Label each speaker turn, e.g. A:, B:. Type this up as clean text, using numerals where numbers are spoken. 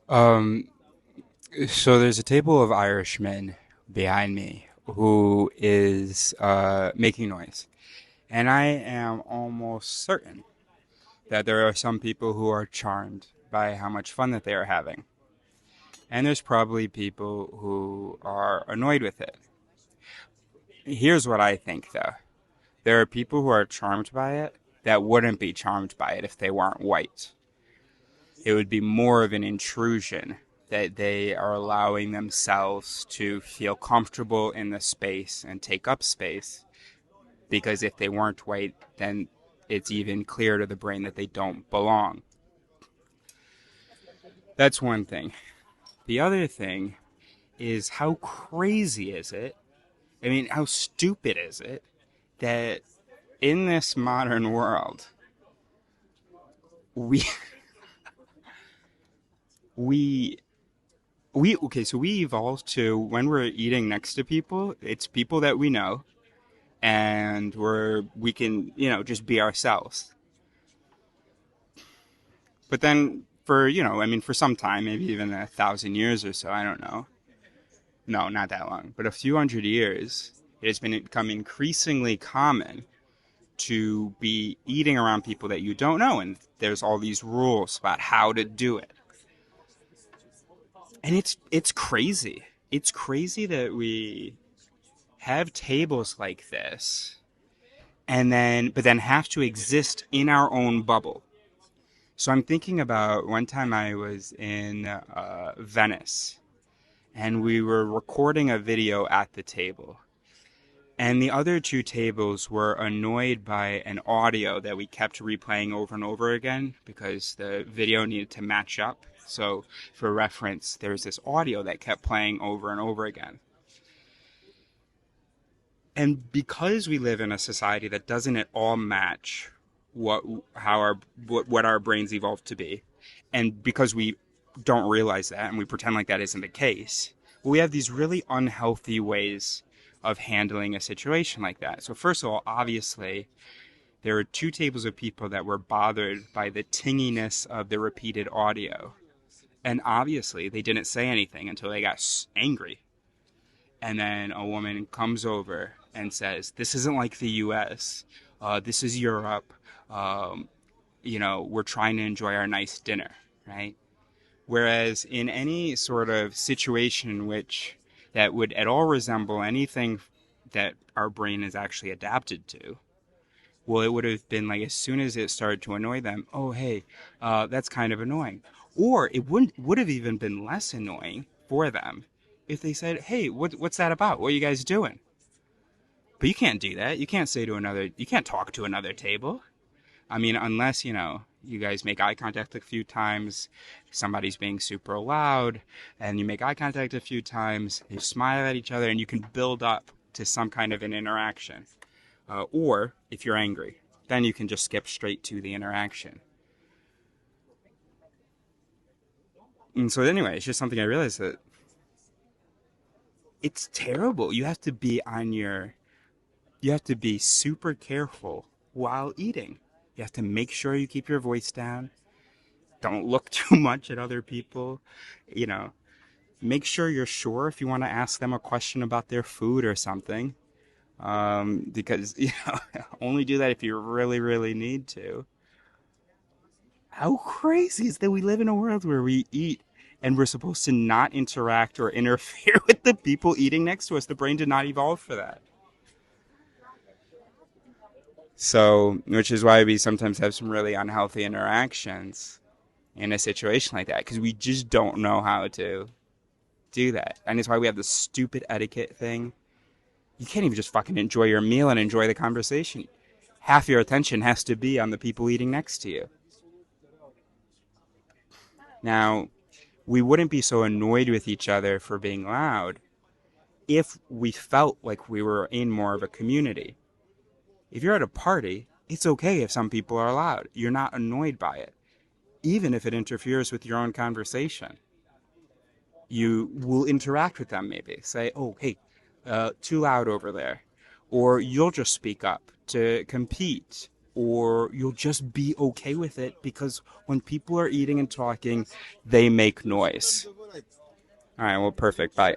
A: Um, so there's a table of Irishmen behind me who is making noise. And I am almost certain that there are some people who are charmed by how much fun that they are having. And there's probably people who are annoyed with it. Here's what I think, though. There are people who are charmed by it that wouldn't be charmed by it if they weren't white. It would be more of an intrusion that they are allowing themselves to feel comfortable in the space and take up space. Because if they weren't white, then it's even clearer to the brain that they don't belong. That's one thing. The other thing is how crazy is it? I mean, how stupid is it that in this modern world, we we okay, so we evolved to when we're eating next to people, it's people that we know, and we can just be ourselves. But then for I mean, for some time, maybe even 1,000 years or so, I don't know. No, not that long, but a few hundred years, it has become increasingly common to be eating around people that you don't know, and there's all these rules about how to do it, and it's crazy. It's crazy that we have tables like this, and then have to exist in our own bubble. So I'm thinking about one time I was in Venice, and we were recording a video at the table. And the other two tables were annoyed by an audio that we kept replaying over and over again because the video needed to match up. So, for reference, there's this audio that kept playing over and over again. And because we live in a society that doesn't at all match what how our what our brains evolved to be, and because we don't realize that and we pretend like that isn't the case, we have these really unhealthy ways of handling a situation like that. So first of all, obviously, there were two tables of people that were bothered by the tinginess of the repeated audio. And obviously, they didn't say anything until they got angry. And then a woman comes over and says, "This isn't like the US. This is Europe. Um, we're trying to enjoy our nice dinner, right?" Whereas in any sort of situation in which that would at all resemble anything that our brain is actually adapted to, well, it would have been like as soon as it started to annoy them, oh, hey, that's kind of annoying. Or it would have even been less annoying for them if they said, hey, what's that about? What are you guys doing? But you can't do that. You can't talk to another table. I mean, unless, you guys make eye contact a few times, somebody's being super loud, and you make eye contact a few times, you smile at each other, and you can build up to some kind of an interaction. Or if you're angry, then you can just skip straight to the interaction. And so, anyway, it's just something I realized that it's terrible. You have to be super careful while eating. You have to make sure you keep your voice down. Don't look too much at other people. You know, make sure you're sure if you want to ask them a question about their food or something. Because, only do that if you really, really need to. How crazy is that we live in a world where we eat and we're supposed to not interact or interfere with the people eating next to us? The brain did not evolve for that. So, which is why we sometimes have some really unhealthy interactions in a situation like that because we just don't know how to do that. And it's why we have this stupid etiquette thing. You can't even just fucking enjoy your meal and enjoy the conversation. Half your attention has to be on the people eating next to you. Now, we wouldn't be so annoyed with each other for being loud if we felt like we were in more of a community. If you're at a party, it's okay if some people are loud. You're not annoyed by it, even if it interferes with your own conversation. You will interact with them maybe. Say, oh, hey, too loud over there. Or you'll just speak up to compete. or you'll just be okay with it because when people are eating and talking, they make noise. All right, well, perfect. Bye.